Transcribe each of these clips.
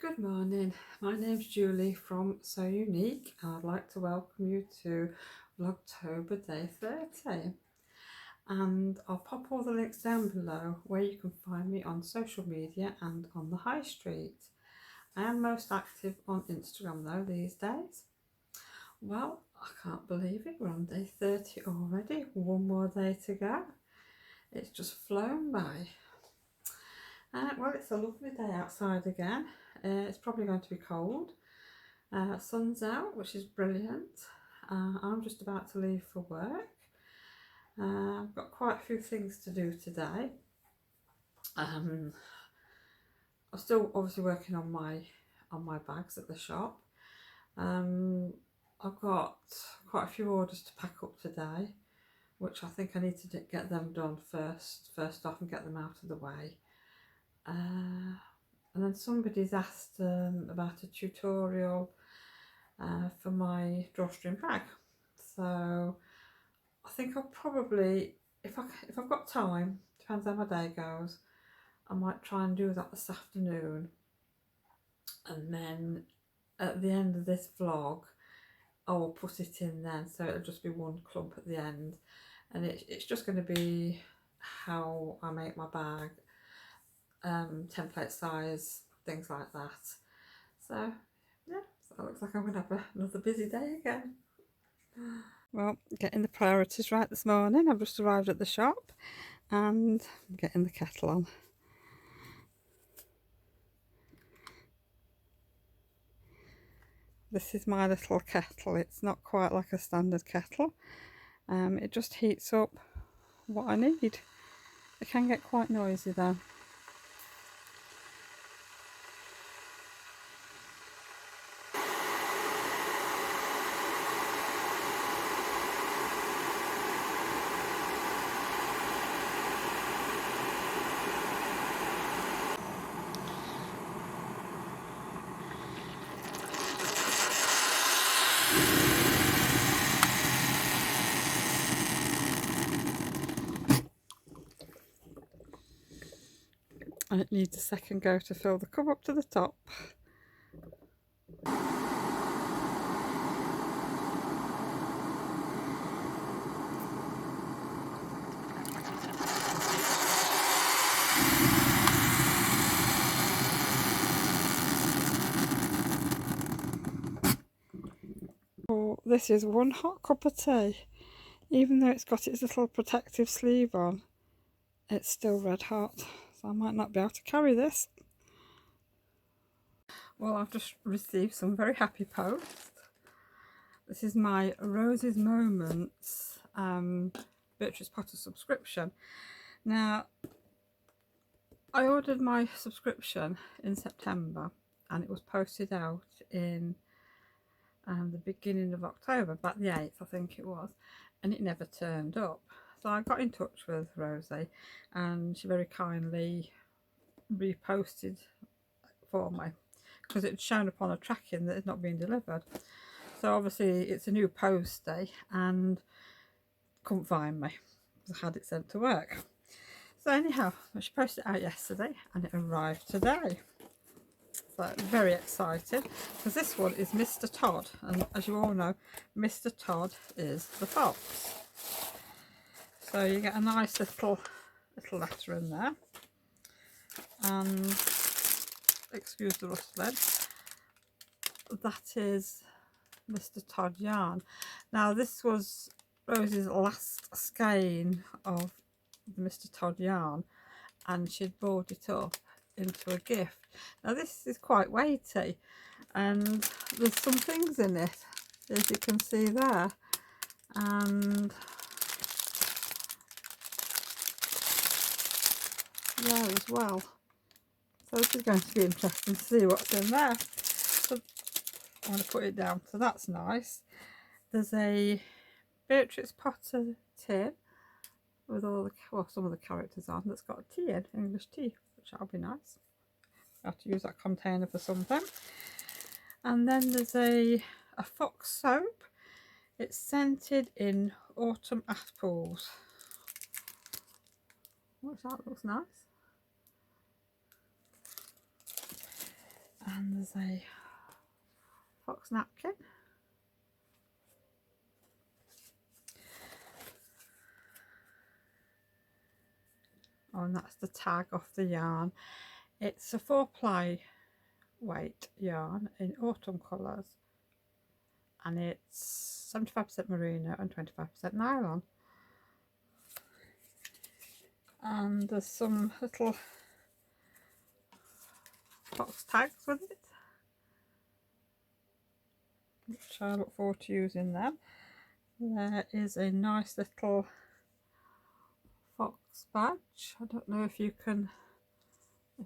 Good morning, my name's Julie from So Unique and I'd like to welcome you to Vlogtober day 30, and I'll pop all the links down below where you can find me on social media and on the high street. I am most active on Instagram though these days. Well, I can't believe it, we're on day 30 already, one more day to go. It's just flown by. Well, it's a lovely day outside again. It's probably going to be cold. Sun's out, which is brilliant. I'm just about to leave for work. I've got quite a few things to do today. I'm still obviously working on my bags at the shop. I've got quite a few orders to pack up today, which I think I need to get them done first off and get them out of the way. And then somebody's asked about a tutorial for my drawstring bag, so I think I'll probably, if I've got time, depends how my day goes, I might try and do that this afternoon, and then at the end of this vlog I will put it in then, so it'll just be one clump at the end, and it's just going to be how I make my bag, template size, things like that. So yeah, so it looks like I'm going to have another busy day again. Well, getting the priorities right this morning. I've just arrived at the shop and I'm getting the kettle on. This is my little kettle. It's not quite like a standard kettle. It just heats up what I need. It can get quite noisy though. And it needs a second go to fill the cup up to the top. Oh, this is one hot cup of tea. Even though it's got its little protective sleeve on, it's still red hot, so I might not be able to carry this. Well, I've just received some very happy post. This is my Rose's Moments Beatrice Potter subscription. Now, I ordered my subscription in September and it was posted out in the beginning of October, about the 8th I think it was, and it never turned up. So I got in touch with Rosie and she very kindly reposted for me, because it had shown up on a tracking that it's not been delivered. So obviously it's a new post day and couldn't find me because I had it sent to work. So anyhow, she posted it out yesterday and it arrived today. So very excited, because this one is Mr. Todd, and as you all know, Mr. Todd is the fox. So you get a nice little letter in there, and excuse the rustling, that is Mr. Todd yarn. Now this was Rosie's last skein of the Mr. Todd yarn, and she'd bought it up into a gift. Now this is quite weighty and there's some things in it, as you can see there, and there as well. So this is going to be interesting to see what's in there. So I'm going to put it down, so that's nice. There's a Beatrice Potter tin with all the, well, some of the characters on, that's got a tea in, English tea, which that'll be nice. I have to use that container for something. And then there's a fox soap. It's scented in autumn apples. What's that? Looks nice. And there's a fox napkin. Oh, and that's the tag off the yarn. It's a 4-ply weight yarn in autumn colours, and it's 75% merino and 25% nylon. And there's some little fox tags with it, which I look forward to using them. There is a nice little fox badge. I don't know if you can, oh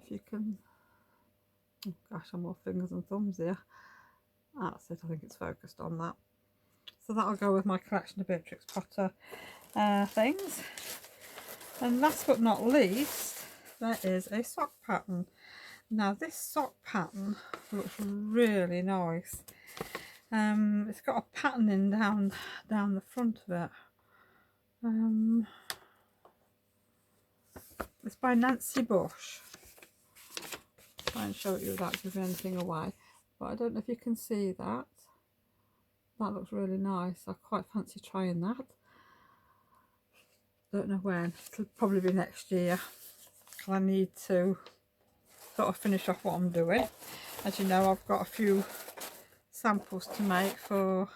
gosh, I'm all fingers and thumbs here. That's it, I think it's focused on that. So that'll go with my collection of Beatrix Potter things. And last but not least, there is a sock pattern. Now this sock pattern looks really nice. It's got a patterning down the front of it. It's by Nancy Bush. Try and show it you without giving anything away, but I don't know if you can see that. That looks really nice. I quite fancy trying that. Don't know when. It'll probably be next year. I need to sort of finish off what I'm doing. As you know, I've got a few samples to make for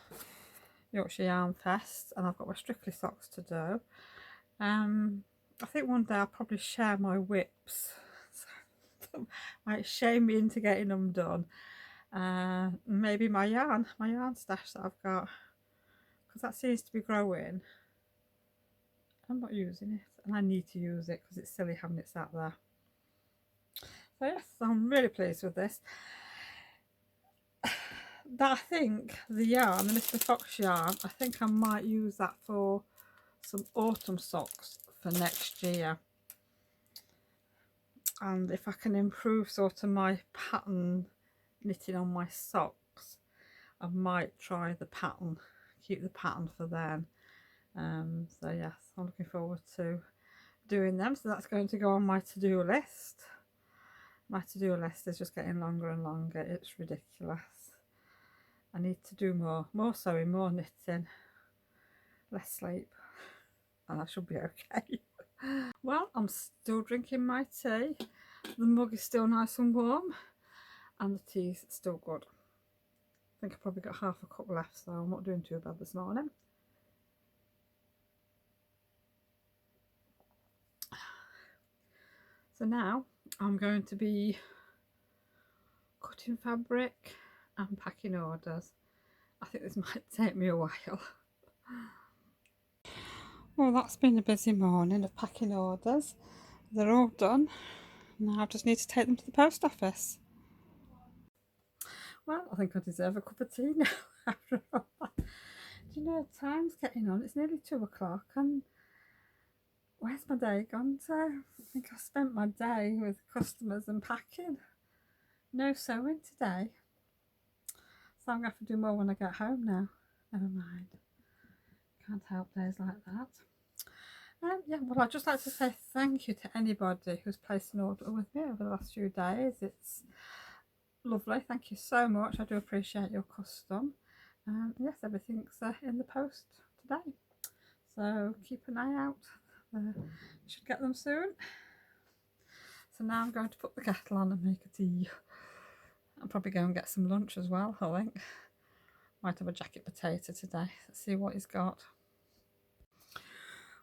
Yorkshire Yarn Fest, and I've got my Strictly socks to do. I think one day I'll probably share my whips. Might shame me into getting them done. Maybe my yarn stash that I've got, because that seems to be growing. I'm not using it, and I need to use it because it's silly having it sat there. So yes, I'm really pleased with this. That, I think the yarn, the Mr. Fox yarn, I think I might use that for some autumn socks for next year. And if I can improve sort of my pattern knitting on my socks, I might try the pattern, keep the pattern for then. So yes, I'm looking forward to doing them. So that's going to go on my to-do list. My to-do list is just getting longer and longer. It's ridiculous. I need to do more sewing, more knitting, less sleep, and I should be okay. Well, I'm still drinking my tea. The mug is still nice and warm, and the tea's still good. I think I probably got half a cup left, so I'm not doing too bad this morning. So now I'm going to be cutting fabric and packing orders. I think this might take me a while. Well, that's been a busy morning of packing orders. They're all done. Now I just need to take them to the post office. Well, I think I deserve a cup of tea now after all that. Do you know, time's getting on. It's nearly 2 o'clock, and where's my day gone to? I think I spent my day with customers and packing. No sewing today. So I'm going to have to do more when I get home now. Never mind. Can't help days like that. Yeah, well, I'd just like to say thank you to anybody who's placed an order with me over the last few days. It's lovely. Thank you so much. I do appreciate your custom. Yes, everything's in the post today. So keep an eye out. You should get them soon. So now I'm going to put the kettle on and make a tea. I'll probably go and get some lunch as well, I think. Might have a jacket potato today. Let's see what he's got.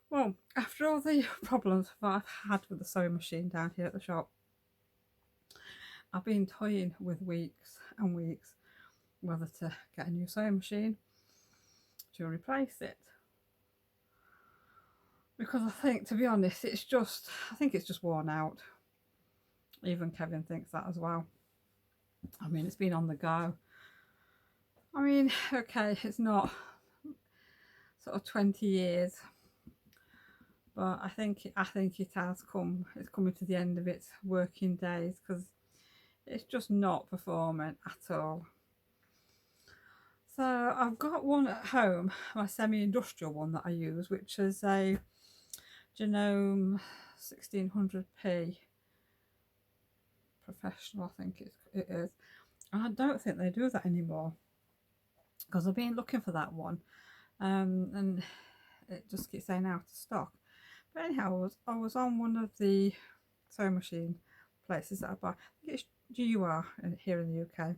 Well, after all the problems that I've had with the sewing machine down here at the shop, I've been toying with weeks and weeks whether to get a new sewing machine to replace it. Because I think, to be honest, I think it's just worn out. Even Kevin thinks that as well. I mean, it's been on the go. I mean, okay, it's not sort of 20 years, but I think it has come. It's coming to the end of its working days, because it's just not performing at all. So I've got one at home, my semi-industrial one that I use, which is a Genome 1600p professional, I think it is. I don't think they do that anymore, because I've been looking for that one, and it just keeps saying out of stock. But anyhow, I was on one of the sewing machine places that I buy. I think it's GUR here in the UK,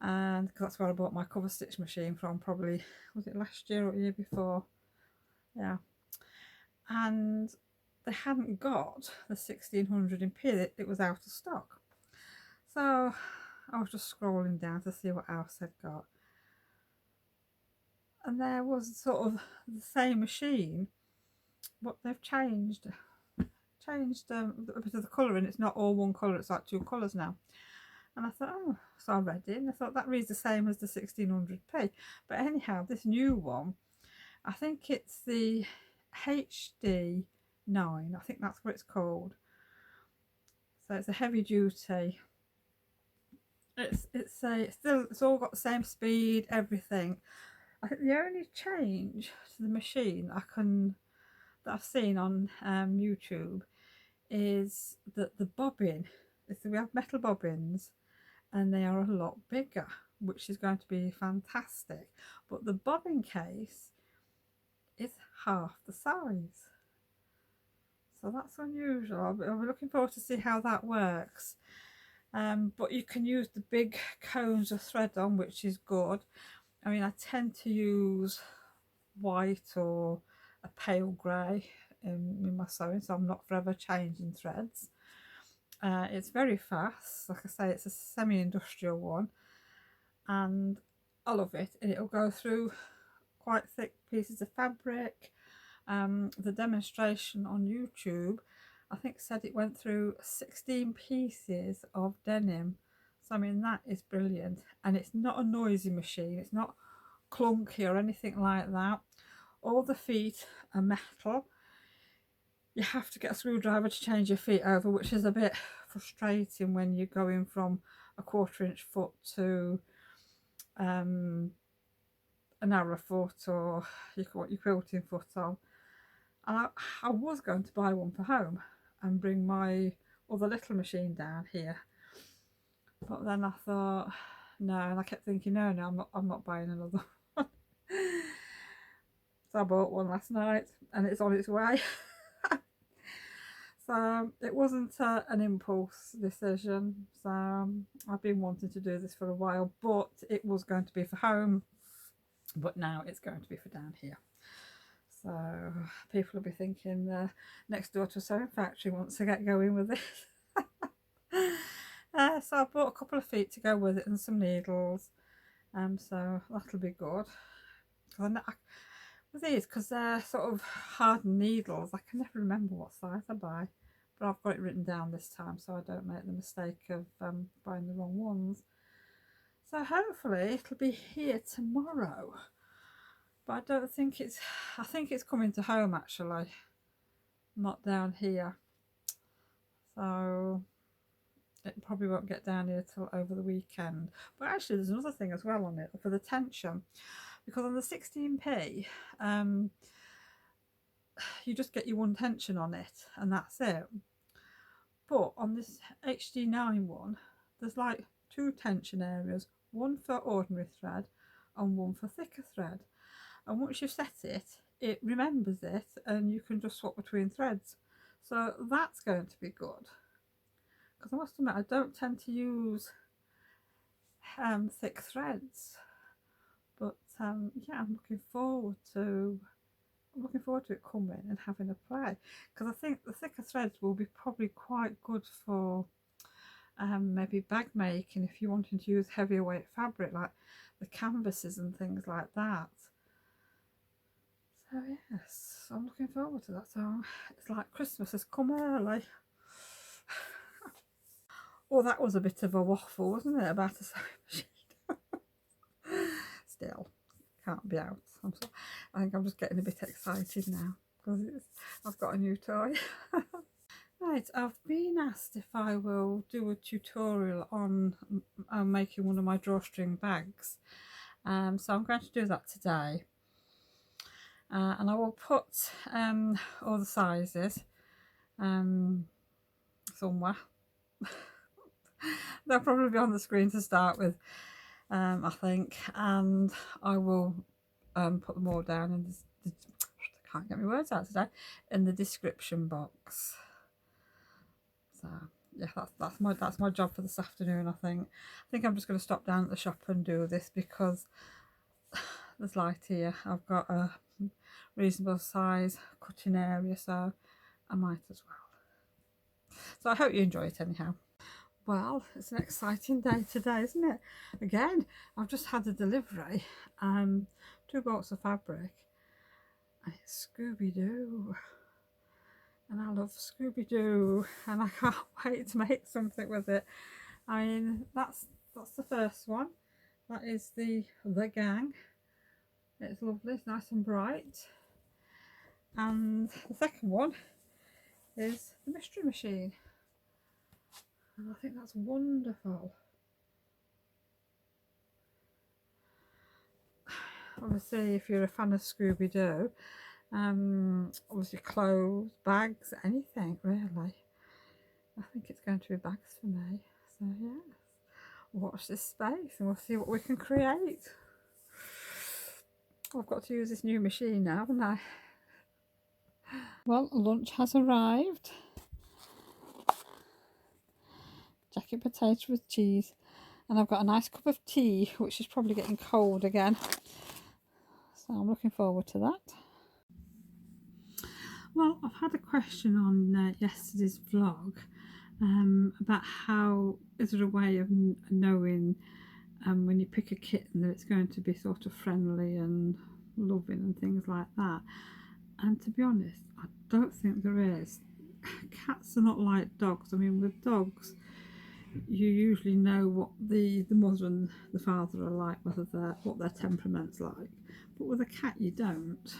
and cause that's where I bought my cover stitch machine from. Probably was it last year or the year before? Yeah, and they hadn't got the 1600 in P. It was out of stock. So I was just scrolling down to see what else they'd got, and there was sort of the same machine, but they've changed a bit of the colouring. It's not all one colour, it's like two colours now. And I thought, oh, so I read it and I thought that reads the same as the 1600p. But anyhow, this new one, I think it's the HD9, I think that's what it's called. So it's a heavy duty. It's all got the same speed, everything. I think the only change to the machine that I've seen on YouTube is that the bobbin, so we have metal bobbins and they are a lot bigger, which is going to be fantastic, but the bobbin case is half the size, so that's unusual. I'll be looking forward to see how that works. But you can use the big cones of thread on, which is good. I mean, I tend to use white or a pale grey in my sewing, so I'm not forever changing threads. It's very fast. Like I say, it's a semi-industrial one, and I love it. And it'll go through quite thick pieces of fabric. The demonstration on YouTube, I think, said it went through 16 pieces of denim. So I mean, that is brilliant, and it's not a noisy machine. It's not clunky or anything like that. All the feet are metal. You have to get a screwdriver to change your feet over, which is a bit frustrating when you're going from a 1/4 inch foot to a narrow foot, or what your quilting foot on. And I was going to buy one for home and bring my other little machine down here, but then I thought no, and I kept thinking no, I'm not buying another one. So I bought one last night and it's on its way. So it wasn't an impulse decision. So I've been wanting to do this for a while, but it was going to be for home, but now it's going to be for down here. So people will be thinking next door to a sewing factory wants to get going with this. So I bought a couple of feet to go with it and some needles. So that'll be good. With these, because they're sort of hardened needles, I can never remember what size I buy, but I've got it written down this time so I don't make the mistake of buying the wrong ones. So hopefully it'll be here tomorrow, but I don't think I think it's coming to home actually, not down here. So it probably won't get down here till over the weekend. But actually there's another thing as well on it for the tension, because on the 16p you just get your one tension on it and that's it. But on this HD9 one, there's like two tension areas, one for ordinary thread and one for thicker thread. And once you've set it, it remembers it and you can just swap between threads. So that's going to be good. Because I must admit, I don't tend to use thick threads. But yeah, I'm looking forward to it coming and having a play, because I think the thicker threads will be probably quite good for maybe bag making if you're wanting to use heavier weight fabric like the canvases and things like that. So yes, I'm looking forward to that. So it's like Christmas has come early. Well, that was a bit of a waffle, wasn't it, about a sewing machine? Still, can't be out. I think I'm just getting a bit excited now because I've got a new toy. Right, I've been asked if I will do a tutorial on making one of my drawstring bags. So I'm going to do that today. And I will put all the sizes somewhere. They'll probably be on the screen to start with, I think, and I will put them all down in the I can't get my words out today, in the description box. So yeah, that's my job for this afternoon. I think I'm just going to stop down at the shop and do this because there's light here. I've got a reasonable size cutting area, so I might as well. So I hope you enjoy it anyhow. Well, it's an exciting day today, isn't it? Again, I've just had a delivery, 2 bolts of fabric, and it's Scooby-Doo. And I love Scooby-Doo, and I can't wait to make something with it. I mean, that's the first one. That is the gang. It's lovely, it's nice and bright. And the second one is the mystery machine, and I think that's wonderful. Obviously, if you're a fan of Scooby-Doo, obviously clothes, bags, anything really. I think it's going to be bags for me. So yes, watch this space and we'll see what we can create. I've got to use this new machine now, haven't I? Well, lunch has arrived. Jacket potato with cheese, and I've got a nice cup of tea, which is probably getting cold again, so I'm looking forward to that. Well, I've had a question on yesterday's vlog about how is there a way of knowing when you pick a kitten that it's going to be sort of friendly and loving and things like that. And to be honest, I don't think there is. Cats are not like dogs. I mean, with dogs, you usually know what the mother and the father are like, what their temperament's like. But with a cat, you don't.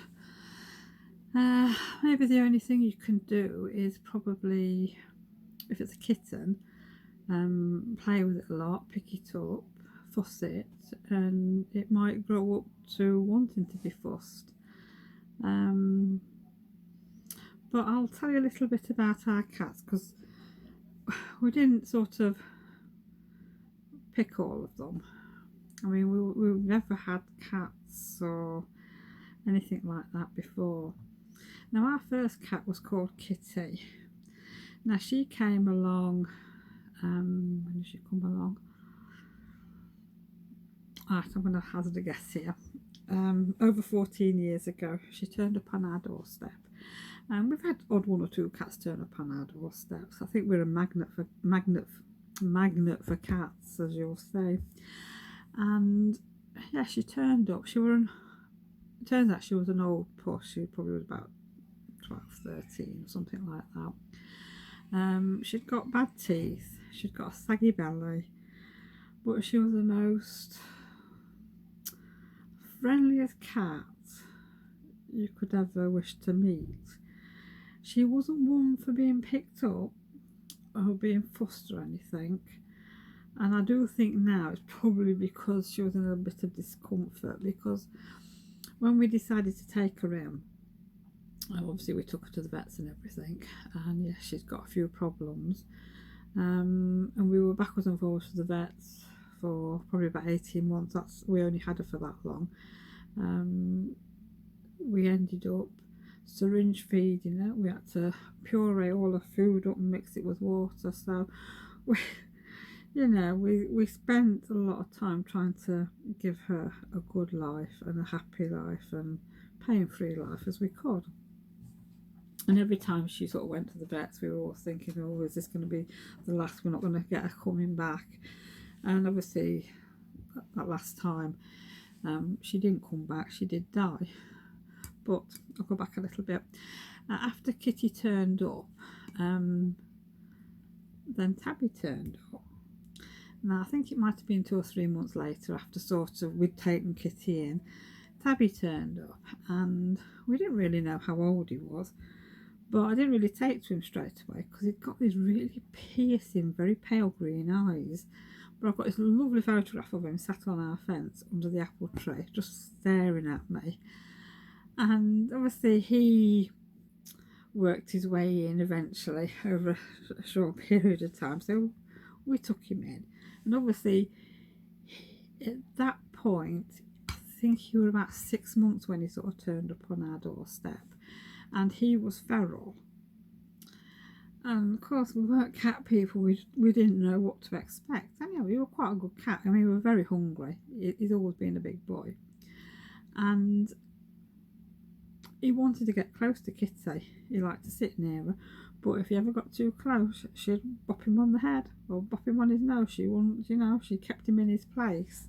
Maybe the only thing you can do is probably, if it's a kitten, play with it a lot, pick it up, fuss it, and it might grow up to wanting to be fussed. But I'll tell you a little bit about our cats, because we didn't sort of pick all of them. I mean, we've never had cats or anything like that before. Now, our first cat was called Kitty. Now, she came along, when did she come along? Right, I'm going to hazard a guess here. Over 14 years ago, she turned up on our doorstep. We've had odd 1 or 2 cats turn up on our doorsteps. I think we're a magnet for cats, as you'll say. And yeah, she turned up. It turns out she was an old puss. She probably was about 12, 13, something like that. She'd got bad teeth. She'd got a saggy belly, but she was the most friendliest cat you could ever wish to meet. She wasn't one for being picked up or being fussed or anything, and I do think now it's probably because she was in a bit of discomfort, because when we decided to take her in, obviously we took her to the vets and everything, and yeah, she's got a few problems, and we were backwards and forwards to the vets for probably about 18 months. We only had her for that long. We ended up syringe feeding her. We had to puree all her food up and mix it with water, so we spent a lot of time trying to give her a good life and a happy life and pain-free life as we could. And every time she sort of went to the vets, we were all thinking, oh, is this going to be the last? We're not going to get her coming back. And obviously that last time she didn't come back, she did die. But I'll go back a little bit. After Kitty turned up, then Tabby turned up. Now I think it might have been 2 or 3 months later, after sort of we'd taken Kitty in, Tabby turned up, and we didn't really know how old he was, but I didn't really take to him straight away because he'd got these really piercing, very pale green eyes. But I've got this lovely photograph of him sat on our fence under the apple tree, just staring at me. And obviously he worked his way in eventually over a short period of time, so we took him in, and obviously at that point I think he was about 6 months when he sort of turned up on our doorstep, and he was feral. And of course we weren't cat people, we didn't know what to expect. Anyhow, he was quite a good cat. I mean, he was very hungry. He's always been a big boy, and he wanted to get close to Kitty. He liked to sit near her, but if he ever got too close, she'd bop him on the head or bop him on his nose. She wouldn't, you know, she kept him in his place.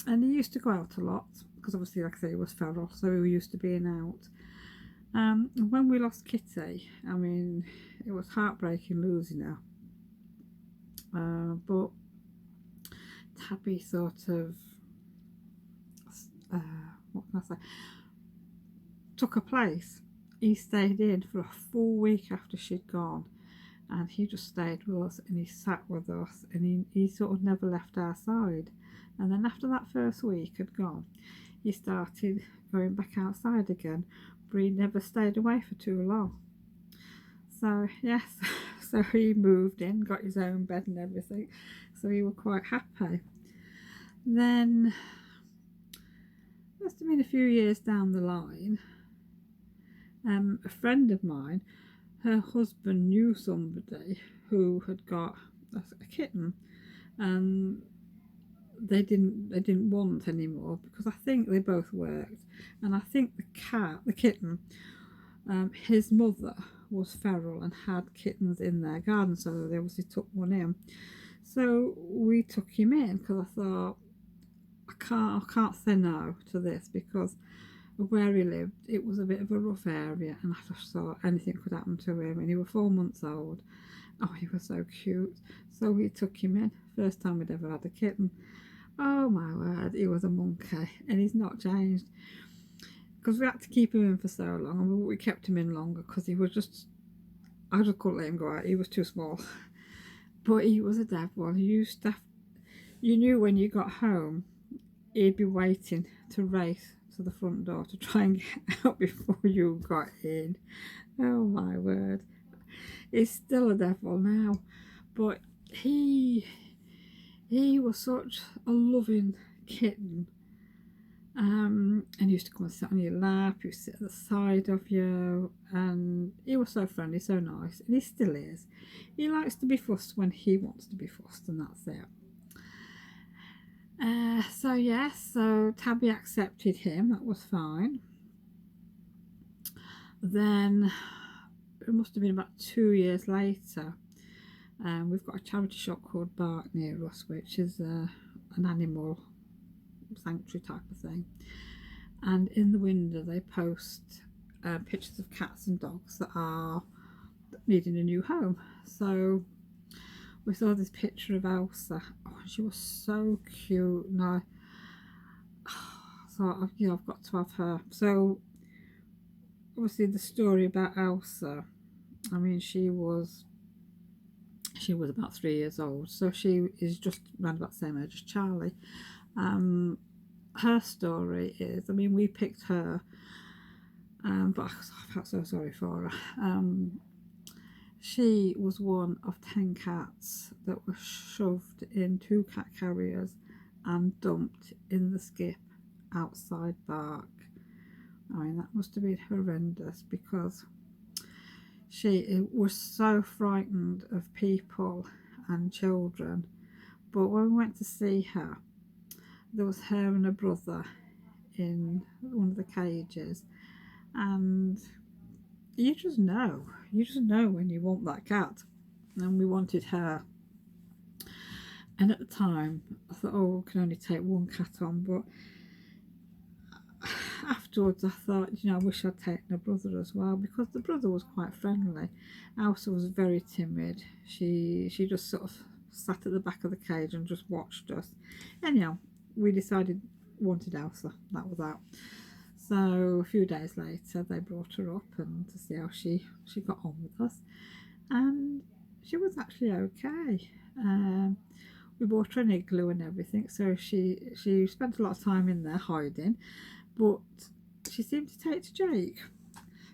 And he used to go out a lot because obviously, like I say, he was feral, so he was used to being out. When we lost Kitty, I mean, it was heartbreaking losing her. But Tabby sort of, what can I say, took her place. He stayed in for a full week after she'd gone, and he just stayed with us, and he sat with us, and he sort of never left our side. And then after that first week had gone, he started going back outside again, but he never stayed away for too long. So yes, so he moved in, got his own bed and everything, so we were quite happy. Then must have been a few years down the line, a friend of mine, her husband knew somebody who had got a kitten, and they didn't want anymore because I think they both worked, and I think the kitten, his mother was feral and had kittens in their garden, so they obviously took one in. So we took him in because I thought, I can't say no to this, because where he lived, it was a bit of a rough area, and I just thought anything could happen to him. And he was 4 months old. Oh, he was so cute. So we took him in. First time we'd ever had a kitten. Oh my word, he was a monkey, and he's not changed. Because we had to keep him in for so long, and we kept him in longer because he was just, I just couldn't let him go out. He was too small. But he was a devil. You knew when you got home, he'd be waiting to race to the front door to try and get out before you got in. Oh my word. He's still a devil now, but he was such a loving kitten, and he used to come and sit on your lap, he used to sit at the side of you, and he was so friendly, so nice, and he still is. He likes to be fussed when he wants to be fussed, and that's it. So yes, so Tabby accepted him, that was fine. Then it must have been about 2 years later, we've got a charity shop called Bark near us, which is an animal sanctuary type of thing, and in the window they post pictures of cats and dogs that are needing a new home. So we saw this picture of Elsa. Oh, she was so cute, and I thought, you know, I've got to have her. So obviously the story about Elsa, I mean, she was about 3 years old, so she is just around about the same age as Charlie. Her story is, I mean, we picked her, but I felt so sorry for her. She was one of 10 cats that were shoved in 2 cat carriers and dumped in the skip outside Bark. I mean, that must have been horrendous, because she was so frightened of people and children. But when we went to see her, there was her and her brother in one of the cages, and you just know when you want that cat, and we wanted her. And at the time I thought, oh, we can only take 1 cat on, but afterwards I thought, you know, I wish I'd taken her brother as well, because the brother was quite friendly. Elsa was very timid. She just sort of sat at the back of the cage and just watched us. Anyhow, we decided wanted Elsa, that was that. So a few days later they brought her up and to see how she got on with us, and she was actually okay. We bought her an igloo and everything, so she spent a lot of time in there hiding, but she seemed to take to Jake,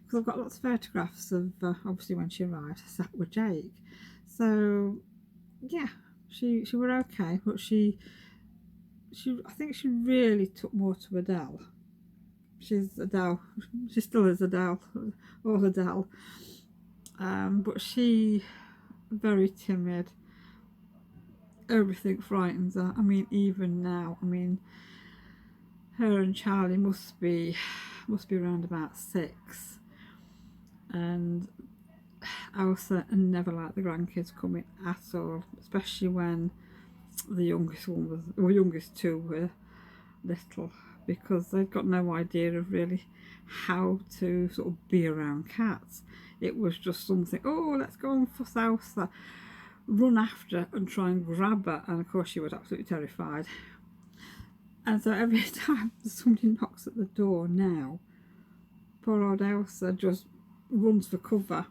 because I've got lots of photographs of obviously when she arrived, sat with Jake. So yeah, she were okay, but I think she really took more to Adele. She's Adele. She still is Adele, or Adele. But she very timid. Everything frightens her. I mean, even now. I mean, her and Charlie must be around about 6, and Elsa never liked the grandkids coming at all, especially when the youngest one was, or youngest two were little, because they'd got no idea of really how to sort of be around cats. It was just something, oh, let's go and fuss Elsa, run after and try and grab her, and of course she was absolutely terrified. And so every time somebody knocks at the door now, poor old Elsa just runs for cover.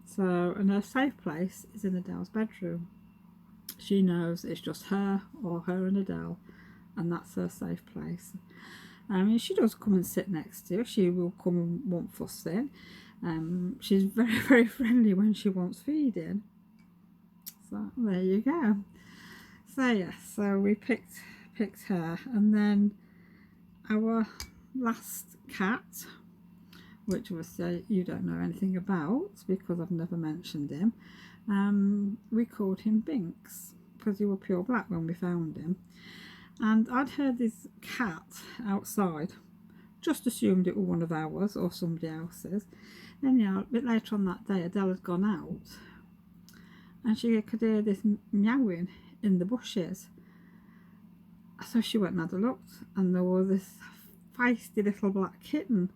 So, and her safe place is in Adele's bedroom. She knows it's just her, or her and Adele, and that's her safe place. I mean, she does come and sit next to her. She will come and want fussing. She's very, very friendly when she wants feeding. So there you go. So yes, so we picked her, and then our last cat, which obviously you don't know anything about because I've never mentioned him. We called him Binks because he was pure black when we found him. And I'd heard this cat outside, just assumed it was one of ours or somebody else's. Then, yeah, a bit later on that day, Adele had gone out and she could hear this meowing in the bushes. So she went and had a look, and there was this feisty little black kitten,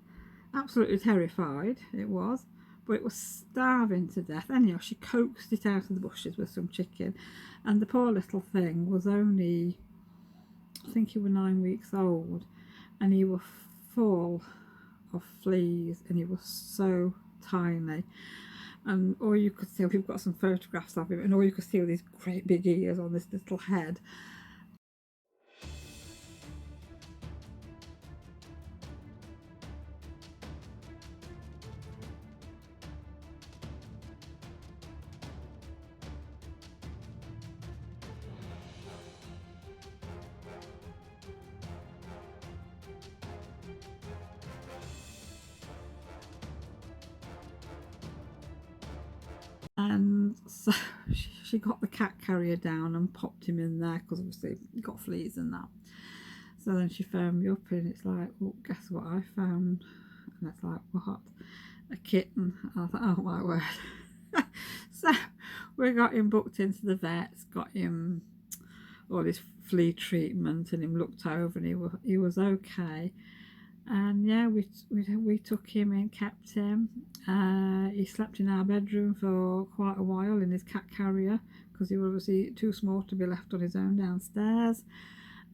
absolutely terrified it was, but it was starving to death. Anyhow, she coaxed it out of the bushes with some chicken, and the poor little thing was only, I think he was 9 weeks old, and he was full of fleas, and he was so tiny. And all you could see, we've got some photographs of him, and all you could see were these great big ears on this little head. And so she got the cat carrier down and popped him in there because obviously he got fleas and that. So then she phoned me up, and it's like, well, guess what I found? And it's like, what? A kitten. And I thought, oh my word. So we got him booked into the vets, got him all his flea treatment, and him looked over, and he was okay. And yeah, we took him in, kept him. He slept in our bedroom for quite a while in his cat carrier because he was obviously too small to be left on his own downstairs.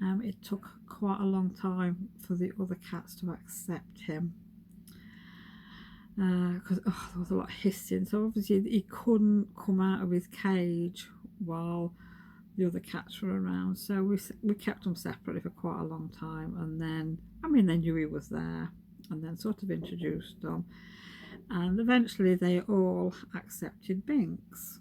It took quite a long time for the other cats to accept him because there was a lot of hissing. So obviously he couldn't come out of his cage while the other cats were around. So we kept them separately for quite a long time, and then, I mean, they knew he was there, and then sort of introduced them, and eventually they all accepted Binks.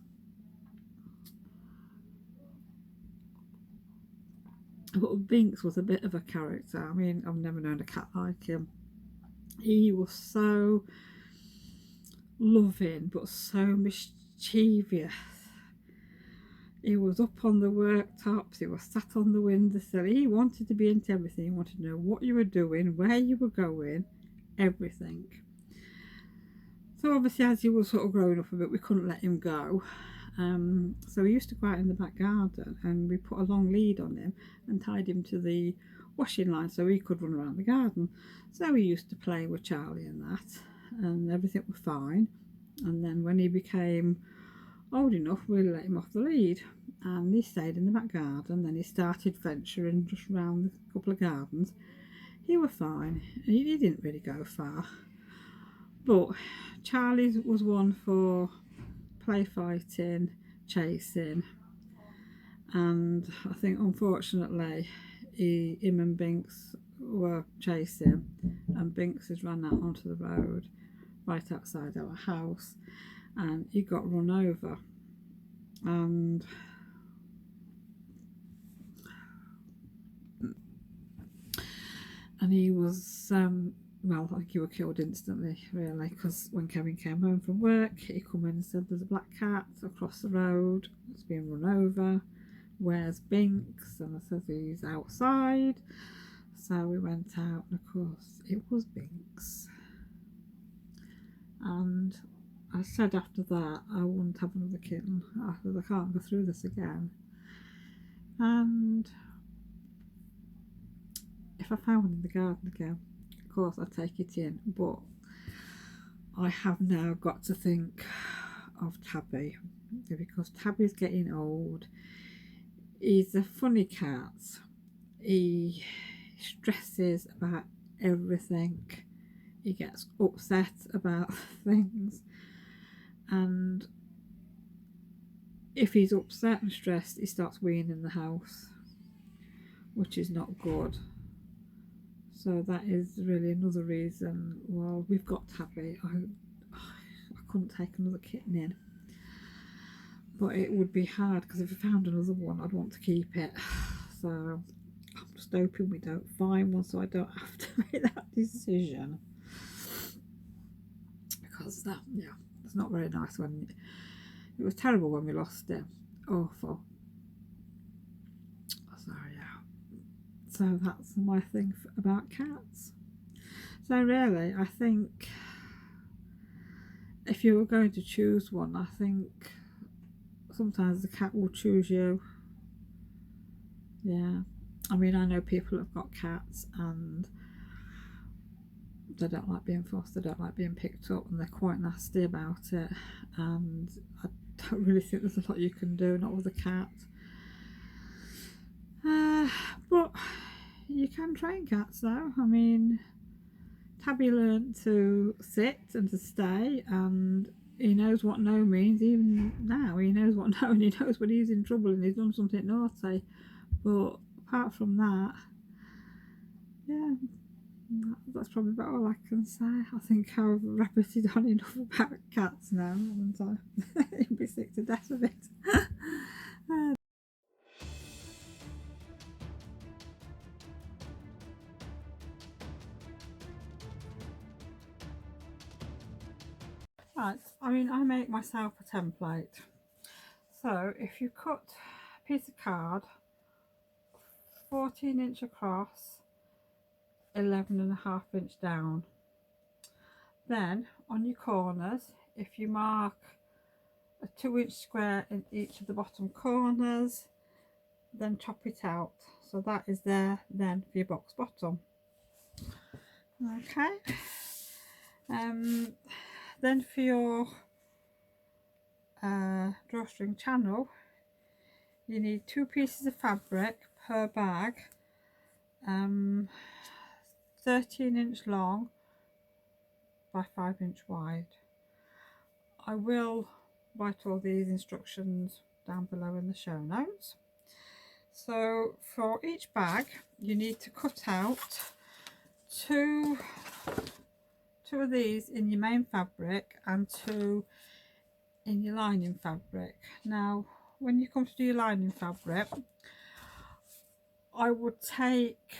But Binks was a bit of a character. I mean, I've never known a cat like him. He was so loving but so mischievous. He was up on the worktops, he was sat on the windowsill, he wanted to be into everything. He wanted to know what you were doing, where you were going, everything. So obviously as he was sort of growing up a bit, we couldn't let him go. So he used to go out in the back garden, and we put a long lead on him and tied him to the washing line so he could run around the garden. So he used to play with Charlie and that, and everything was fine. And then when he became old enough, we let him off the lead, and he stayed in the back garden. Then he started venturing just round a couple of gardens. He was fine. He didn't really go far, but Charlie was one for play fighting, chasing, and I think unfortunately him and Binks were chasing, and Binks has ran out onto the road right outside our house, and he got run over. and he was well, I think he was killed instantly, really, because when Kevin came home from work, he come in and said there's a black cat across the road, it's being run over, where's Binks? And I said he's outside. So we went out, and of course it was Binks. And I said after that I wouldn't have another kitten. I said I can't go through this again. And if I found one in the garden again, of course I'd take it in, but I have now got to think of Tabby, because Tabby's getting old. He's a funny cat. He stresses about everything. He gets upset about things, and if he's upset and stressed, he starts weeing in the house, which is not good. So that is really another reason why we've got Tabby. I couldn't take another kitten in, but it would be hard, because if I found another one I'd want to keep it. So I'm just hoping we don't find one, so I don't have to make that decision, because that, yeah, it's not very nice. When it was terrible when we lost it, awful. So yeah, so that's my thing about cats. So really, I think if you were going to choose one, I think sometimes the cat will choose you. Yeah, I mean, I know people have got cats and they don't like being forced, they don't like being picked up, and they're quite nasty about it, and I don't really think there's a lot you can do, not with a cat. But you can train cats though. I mean, Tabby learned to sit and to stay, and he knows what no means. Even now he knows what no, and he knows when he's in trouble and he's done something naughty. But apart from that, yeah, that's probably about all I can say. I think I've rabbited on enough about cats now, haven't I? You'd be sick to death of it. Right, I mean, I make myself a template. So if you cut a piece of card 14" across, 11.5" down, then on your corners, if you mark a 2" square in each of the bottom corners, then chop it out. So that is there then for your box bottom. Okay. Then for your drawstring channel, you need 2 pieces of fabric per bag, 13" long by 5" wide. I will write all these instructions down below in the show notes. So for each bag you need to cut out two of these in your main fabric and 2 in your lining fabric. Now when you come to do your lining fabric, I would take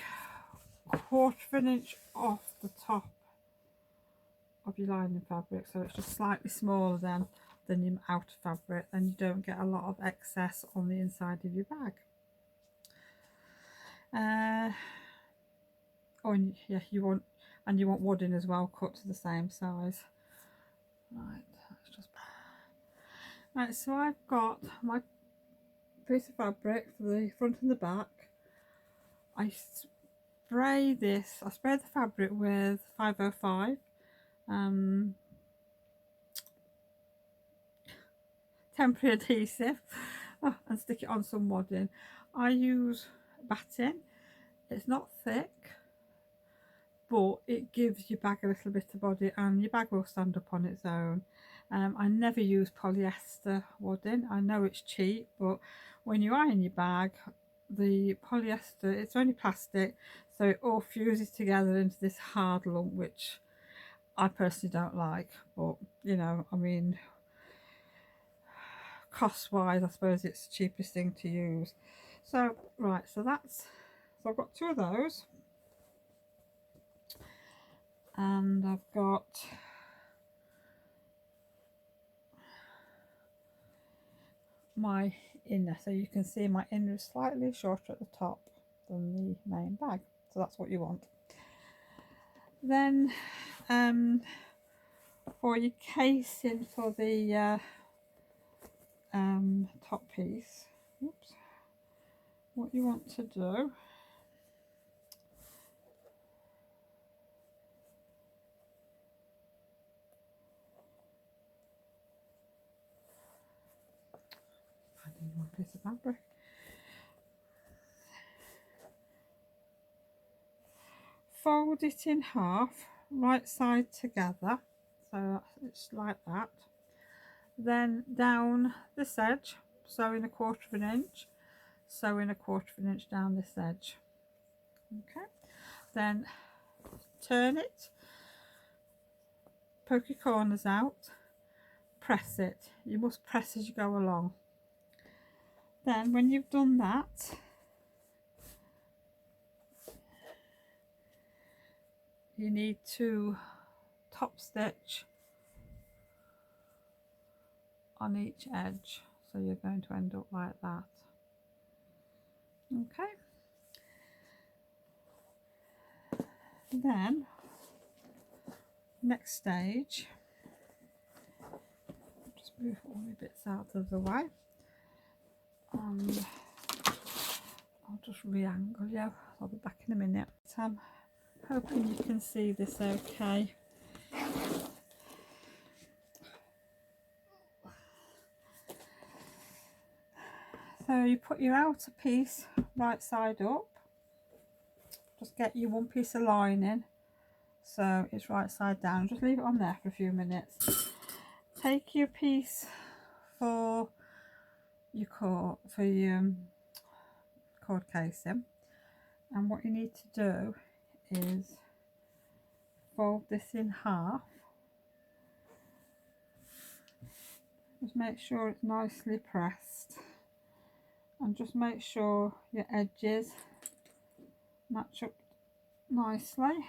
1/4 inch off the top of your lining fabric, so it's just slightly smaller than your outer fabric, and you don't get a lot of excess on the inside of your bag. Oh, and yeah, you want wadding as well, cut to the same size. Right, let's just. Right, so I've got my piece of fabric for the front and the back. I spray the fabric with 505 temporary adhesive, and stick it on some wadding. I use batting. It's not thick, but it gives your bag a little bit of body, and your bag will stand up on its own. I never use polyester wadding. I know it's cheap, but when you iron your bag, the polyester, it's only plastic, so it all fuses together into this hard lump, which I personally don't like. But you know, I mean, cost wise, I suppose it's the cheapest thing to use. So right, so I've got 2 of those, and I've got my inner, so you can see my inner is slightly shorter at the top than the main bag, so that's what you want. Then for your casing for the top piece, oops, what you want to do one piece of fabric. Fold it in half, right side together, so it's like that. Then down this edge, sew in 1/4 of an inch, sew in 1/4 of an inch down this edge. Okay, then turn it, poke your corners out, press it. You must press as you go along. Then when you've done that, you need to top stitch on each edge, so you're going to end up like that. Okay, then next stage, just move all my bits out of the way, and I'll just re-angle you. I'll be back in a minute. I'm hoping you can see this okay. So you put your outer piece right side up, just get your 1 piece of lining so it's right side down, just leave it on there for a few minutes. Take your piece for your cord, cord casing, and what you need to do is fold this in half. Just make sure it's nicely pressed, and just make sure your edges match up nicely,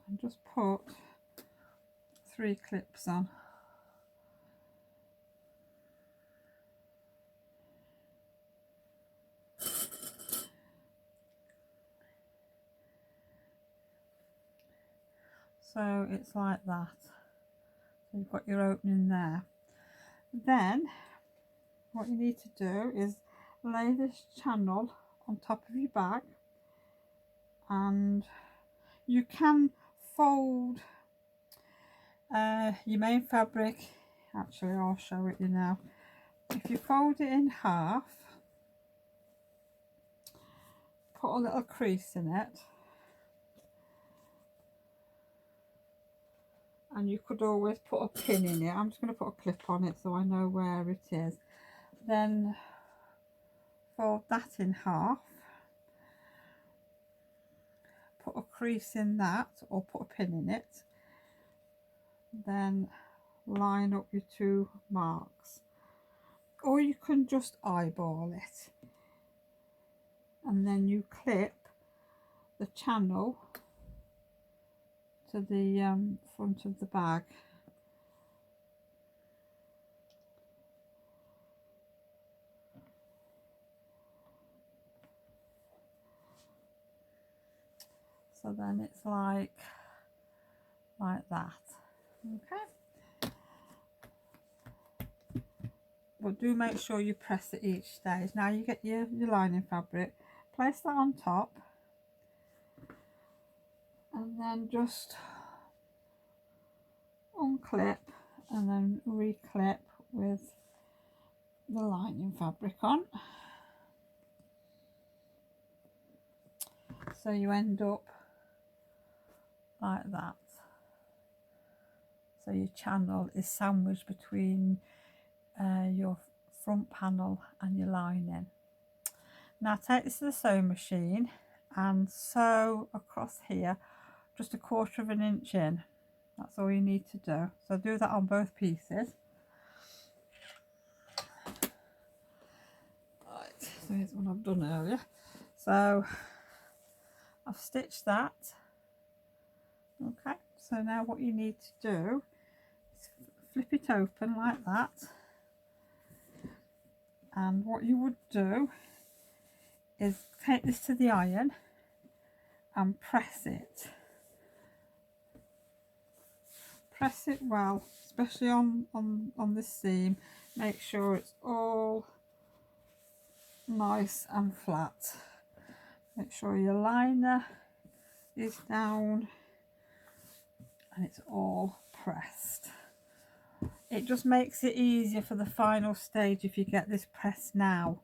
and just put 3 clips on. So it's like that. So you've got your opening there. Then what you need to do is lay this channel on top of your bag, and you can fold your main fabric. Actually, I'll show it you now. If you fold it in half, put a little crease in it, and you could always put a pin in it. I'm just going to put a clip on it so I know where it is. Then fold that in half, put a crease in that or put a pin in it, then line up your 2 marks, or you can just eyeball it, and then you clip the channel to the front of the bag. So then it's like that. Okay, but do make sure you press at each stage. Now you get your lining fabric, place that on top, and then just unclip and then reclip with the lining fabric on. So you end up like that. So your channel is sandwiched between your front panel and your lining. Now take this to the sewing machine and sew across here just 1/4 of an inch in. That's all you need to do. So do that on both pieces. So here's one I've done earlier. So I've stitched that. Okay, so now what you need to do is flip it open like that, and what you would do is take this to the iron and press it well, especially on this seam. Make sure it's all nice and flat. Make sure your liner is down and it's all pressed. It just makes it easier for the final stage if you get this pressed now.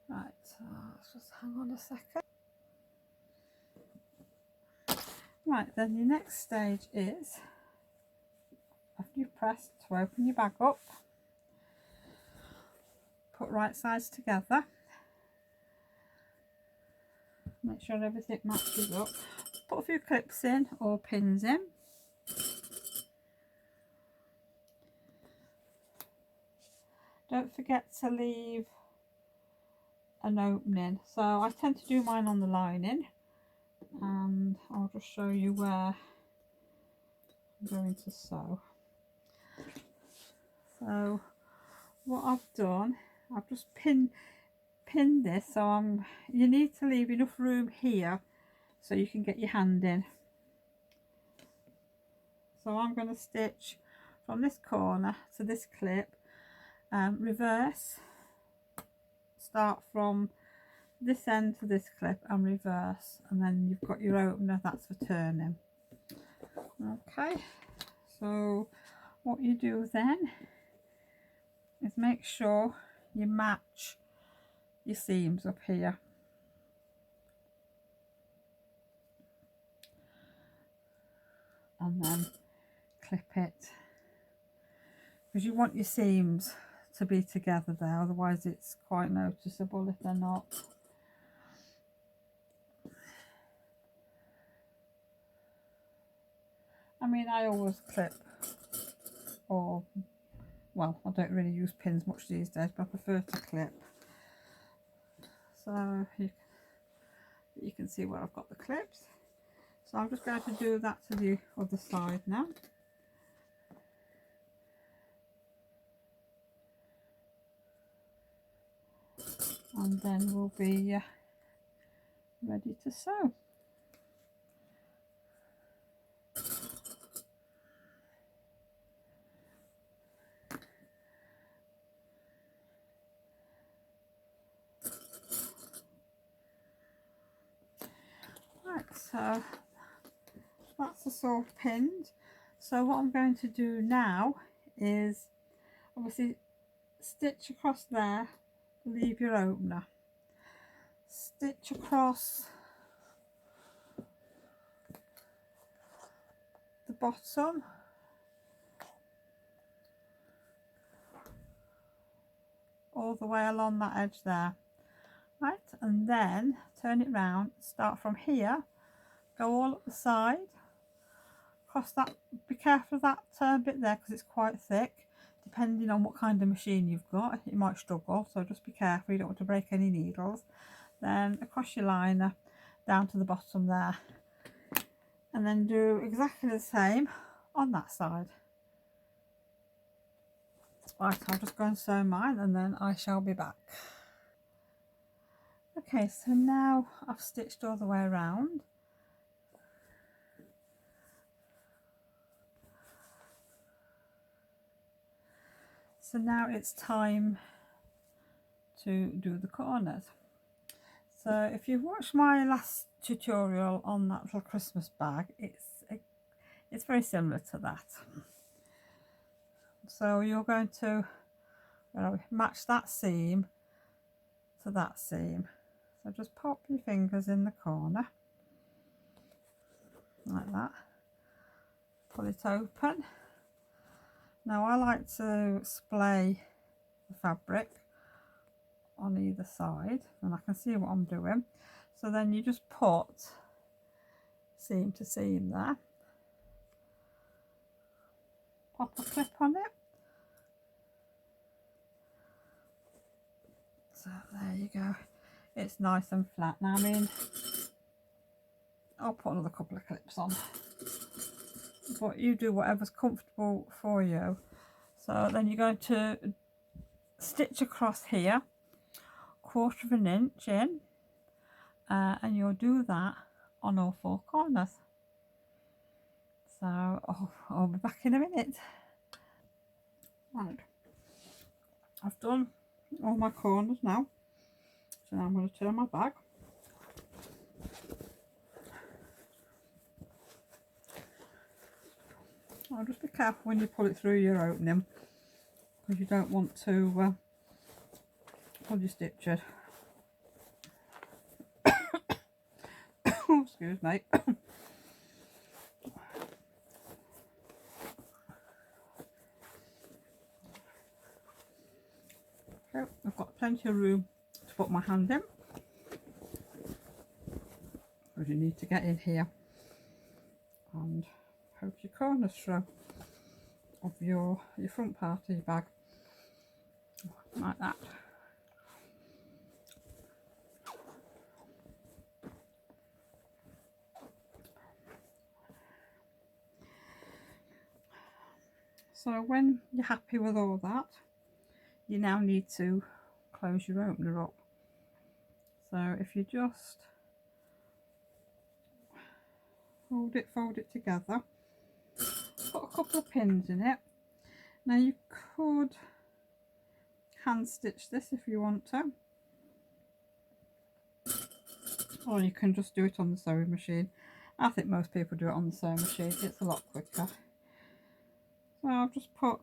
Right, so let's just hang on a second. Right, then your next stage is, after you've pressed, to open your bag up, put right sides together, make sure everything matches up, put a few clips in or pins in. Don't forget to leave an opening. So I tend to do mine on the lining, and I'll just show you where I'm going to sew. So what I've done, I've just pinned this, so you need to leave enough room here so you can get your hand in. So I'm going to stitch from this corner to this clip, reverse, start from this end to this clip and reverse, and then you've got your opener, that's for turning. Okay, so what you do then is make sure you match your seams up here. And then clip it, because you want your seams to be together there, otherwise it's quite noticeable if they're not. I mean, I always clip, or well, I don't really use pins much these days, but I prefer to clip. So you can see where I've got the clips. So I'm just going to do that to the other side now. And then we'll be ready to sew. Right, so that's the all pinned. So what I'm going to do now is obviously stitch across there, leave your opener, stitch across the bottom, all the way along that edge there, right, and then turn it round, start from here, go all up the side, cross that, be careful of that bit there because it's quite thick. Depending on what kind of machine you've got, it might struggle, so just be careful, you don't want to break any needles. Then across your liner down to the bottom there, and then do exactly the same on that side. Right, I'll just go and sew mine and then I shall be back. Okay, so now I've stitched all the way around. So now it's time to do the corners. So if you've watched my last tutorial on that little Christmas bag, it's very similar to that. So you're going to match that seam to that seam. So just pop your fingers in the corner like that, pull it open. Now I like to splay the fabric on either side, and I can see what I'm doing. So then you just put seam to seam there, pop a clip on it, there you go, it's nice and flat. Now I mean, I'll put another couple of clips on, but you do whatever's comfortable for you. So then you're going to stitch across here 1/4 inch in, and you'll do that on all 4 corners. So I'll be back in a minute. Right, I've done all my corners now, so now I'm going to turn my bag. I'll just be careful when you pull it through your opening, because you don't want to pull your stitches. Excuse me. So I've got plenty of room to put my hand in, because you need to get in here and poke your corners through of your front part of your bag, like that. So when you're happy with all that, you now need to close your opener up. So if you just fold it together, put a couple of pins in it. Now you could hand stitch this if you want to, or you can just do it on the sewing machine. I think most people do it on the sewing machine, it's a lot quicker. So I'll just put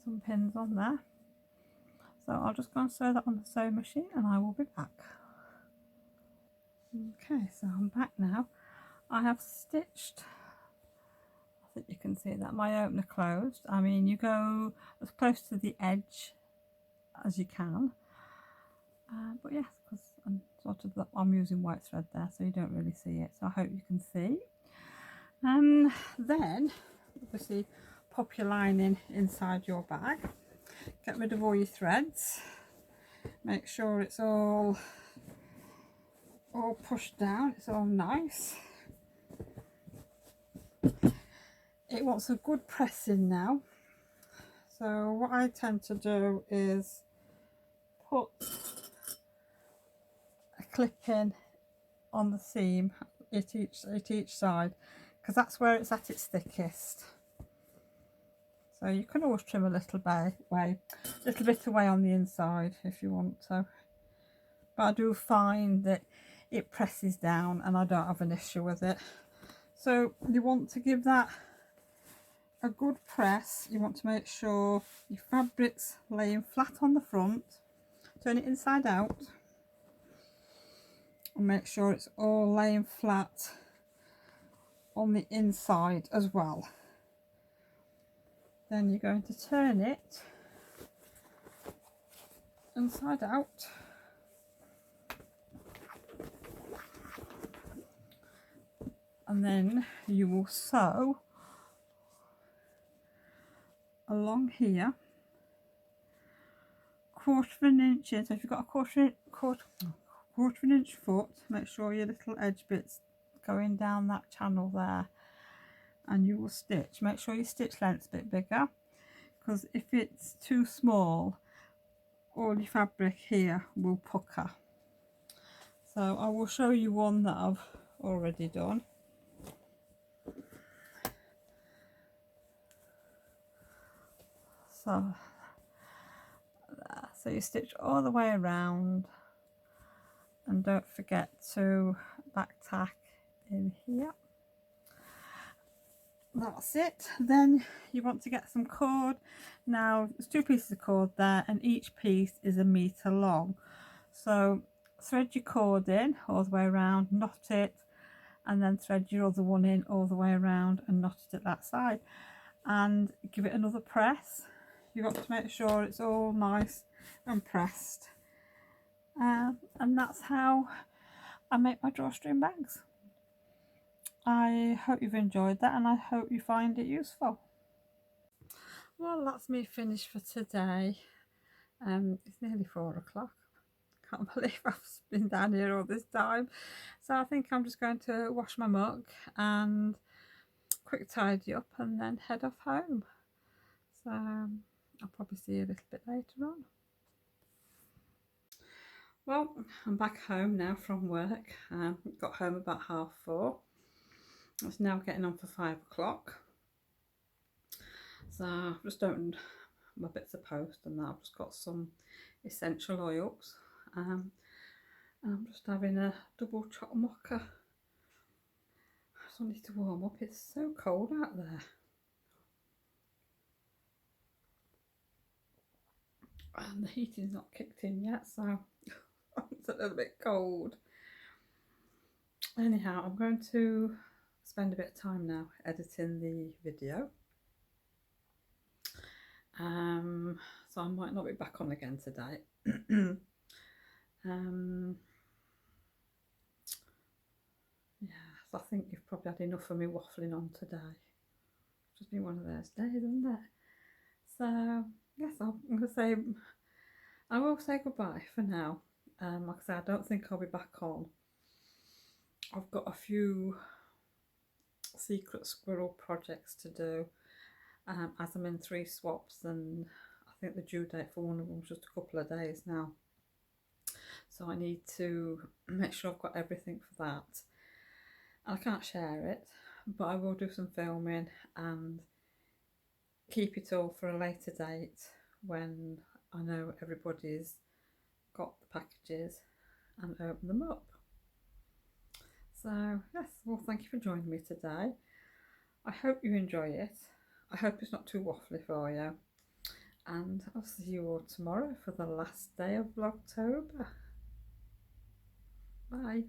some pins on there. So I'll just go and sew that on the sewing machine and I will be back. Okay, so I'm back now. I have stitched, I think you can see that, my opener closed. I mean, you go as close to the edge as you can. But yes, because I'm using white thread there, so you don't really see it. So I hope you can see. Then, obviously, pop your lining inside your bag. Get rid of all your threads. Make sure it's all pushed down. It's all nice. It wants a good pressing now. So what I tend to do is put a clip in on the seam at each side, because that's where it's at its thickest. So you can always trim a little bit away on the inside if you want to, but I do find that it presses down and I don't have an issue with it. So you want to give that a good press. You want to make sure your fabric's laying flat on the front. Turn it inside out and make sure it's all laying flat on the inside as well. Then you're going to turn it inside out, and then you will sew along here 1/4 inch in. So if you've got a quarter of an inch foot, make sure your little edge bit's going down that channel there, and you will stitch. Make sure your stitch length's a bit bigger, because if it's too small, all your fabric here will pucker. So I will show you one that I've already done. So you stitch all the way around, and don't forget to back tack in here. That's it. Then you want to get some cord. Now there's 2 pieces of cord there, and each piece is a metre long. So thread your cord in all the way around, knot it, and then thread your other one in all the way around and knot it at that side, and give it another press. You've got to make sure it's all nice and pressed, and that's how I make my drawstring bags. I hope you've enjoyed that, and I hope you find it useful. Well, that's me finished for today. It's nearly 4 o'clock. Can't believe I've been down here all this time. So I think I'm just going to wash my mug and quick tidy up and then head off home. So I'll probably see you a little bit later on. Well, I'm back home now from work. Got home about 4:30. It's now getting on for 5 o'clock. So I've just opened my bits of post and that. I've just got some essential oils. And I'm just having a double chocolate mocha. I just wanted to warm up. It's so cold out there. And the heating's not kicked in yet, so it's a little bit cold. Anyhow, I'm going to spend a bit of time now editing the video. So I might not be back on again today. Yeah, so I think you've probably had enough of me waffling on today. It's just been one of those days, isn't it? So yes, I'm going to say, I will say goodbye for now. Like I say, I don't think I'll be back on. I've got a few secret squirrel projects to do, as I'm in 3 swaps, and I think the due date for one of them is just a couple of days now. So I need to make sure I've got everything for that. And I can't share it, but I will do some filming and keep it all for a later date when I know everybody's got the packages and open them up. So yes, well, thank you for joining me today. I hope you enjoy it. I hope it's not too waffly for you. And I'll see you all tomorrow for the last day of Vlogtober. Bye.